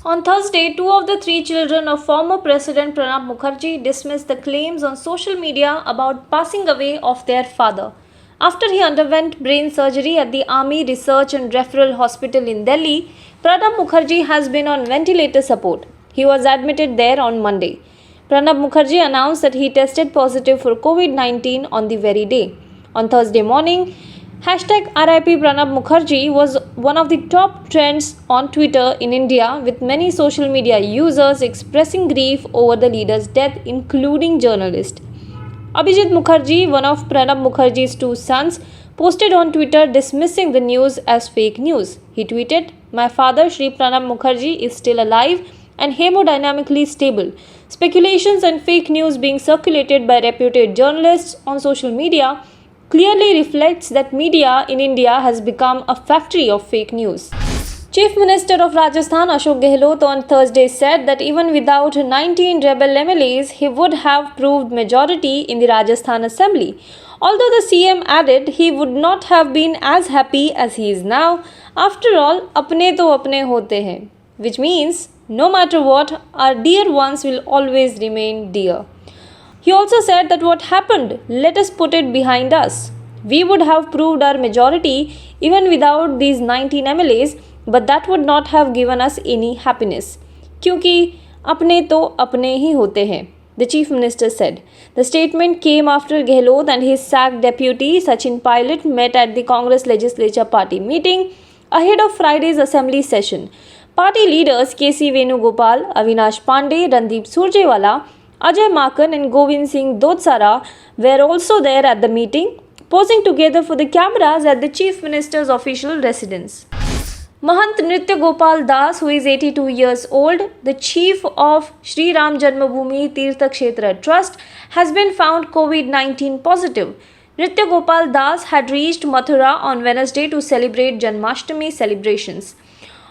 On Thursday, two of the three children of former President Pranab Mukherjee dismissed the claims on social media about passing away of their father. After he underwent brain surgery at the Army Research and Referral Hospital in Delhi, Pranab Mukherjee has been on ventilator support. He was admitted there on Monday. Pranab Mukherjee announced that he tested positive for COVID-19 on the very day. On Thursday morning, hashtag RIP Pranab Mukherjee was one of the top trends on Twitter in India, with many social media users expressing grief over the leader's death, including journalists. Abhijit Mukherjee, one of Pranab Mukherjee's two sons, posted on Twitter dismissing the news as fake news. He tweeted, "My father, Shri Pranab Mukherjee, is still alive and hemodynamically stable. Speculations and fake news being circulated by reputed journalists on social media clearly reflects that media in India has become a factory of fake news." Chief Minister of Rajasthan Ashok Gehlot on Thursday said that even without 19 rebel MLAs, he would have proved majority in the Rajasthan Assembly. Although the CM added he would not have been as happy as he is now. After all, apne to apne hote hain, which means no matter what, our dear ones will always remain dear. He also said that what happened, let us put it behind us. We would have proved our majority even without these 19 MLAs, but that would not have given us any happiness. Kyunki apne to apne hi hote hain, the Chief Minister said. The statement came after Gehlot and his sacked deputy Sachin Pilot met at the Congress Legislature Party meeting ahead of Friday's Assembly session. Party leaders KC Venugopal, Avinash Pandey, Randeep Surjewala, Ajay Makan and Govind Singh Dotsara were also there at the meeting, posing together for the cameras at the Chief Minister's official residence. Mahant Nritya Gopal Das, who is 82 years old, the chief of Sri Ram Janmabhoomi Tirtha Kshetra Trust, has been found COVID-19 positive. Nritya Gopal Das had reached Mathura on Wednesday to celebrate Janmashtami celebrations.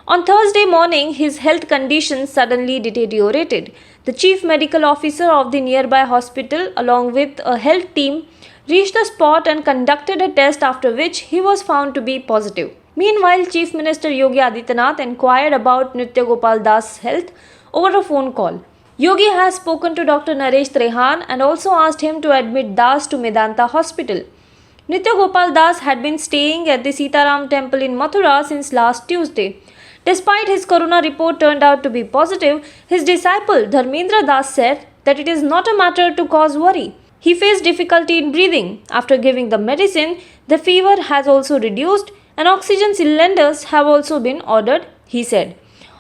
On Thursday morning, his health condition suddenly deteriorated. The chief medical officer of the nearby hospital, along with a health team, reached the spot and conducted a test, after which he was found to be positive. Meanwhile, Chief Minister Yogi Adityanath inquired about Nritya Gopal Das' health over a phone call. Yogi has spoken to Dr. Naresh Trehan and also asked him to admit Das to Medanta Hospital. Nritya Gopal Das had been staying at the Sitaram temple in Mathura since last Tuesday. Despite his corona report turned out to be positive, his disciple Dharmendra Das said that it is not a matter to cause worry. He faced difficulty in breathing. After giving the medicine, the fever has also reduced and oxygen cylinders have also been ordered, he said.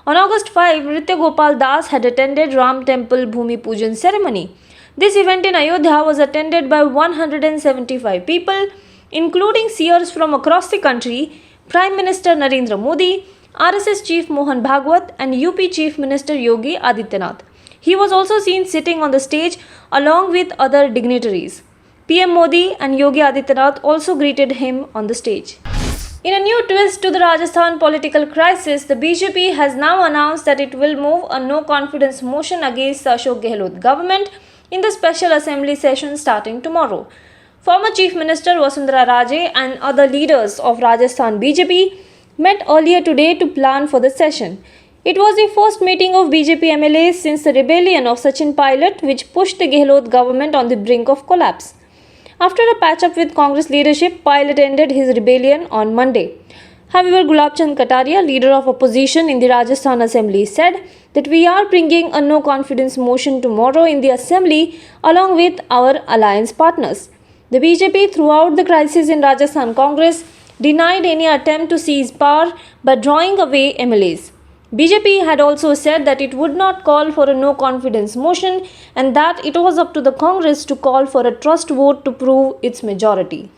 On August 5, Nritya Gopal Das had attended Ram Temple Bhumi Pujan ceremony. This event in Ayodhya was attended by 175 people, including seers from across the country, Prime Minister Narendra Modi, RSS Chief Mohan Bhagwat and UP Chief Minister Yogi Adityanath. He was also seen sitting on the stage along with other dignitaries. PM Modi and Yogi Adityanath also greeted him on the stage. In a new twist to the Rajasthan political crisis, the BJP has now announced that it will move a no-confidence motion against the Ashok Gehlot government in the special assembly session starting tomorrow. Former Chief Minister Vasundhara Raje and other leaders of Rajasthan BJP met earlier today to plan for the session. It was the first meeting of BJP MLAs since the rebellion of Sachin Pilot, which pushed the Gehlot government on the brink of collapse. After a patch-up with Congress leadership, Pilot ended his rebellion on Monday. However, Gulab Chand Kataria, leader of opposition in the Rajasthan Assembly, said that we are bringing a no-confidence motion tomorrow in the Assembly along with our alliance partners. The BJP, throughout the crisis in Rajasthan Congress, denied any attempt to seize power by drawing away MLAs. BJP had also said that it would not call for a no-confidence motion and that it was up to the Congress to call for a trust vote to prove its majority.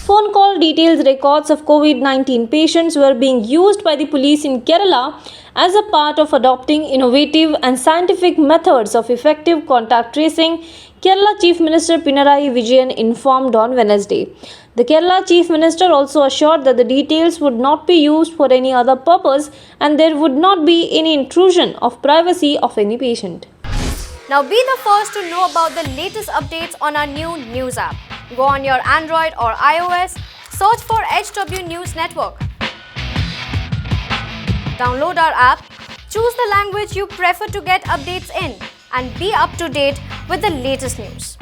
Phone call details records of COVID-19 patients were being used by the police in Kerala as a part of adopting innovative and scientific methods of effective contact tracing, Kerala Chief Minister Pinarayi Vijayan informed on Wednesday. The Kerala Chief Minister also assured that the details would not be used for any other purpose and there would not be any intrusion of privacy of any patient. Now be the first to know about the latest updates on our new news app. Go on your Android or iOS, search for HW News Network. Download our app, Choose the language you prefer to get updates in and be up to date with the latest news.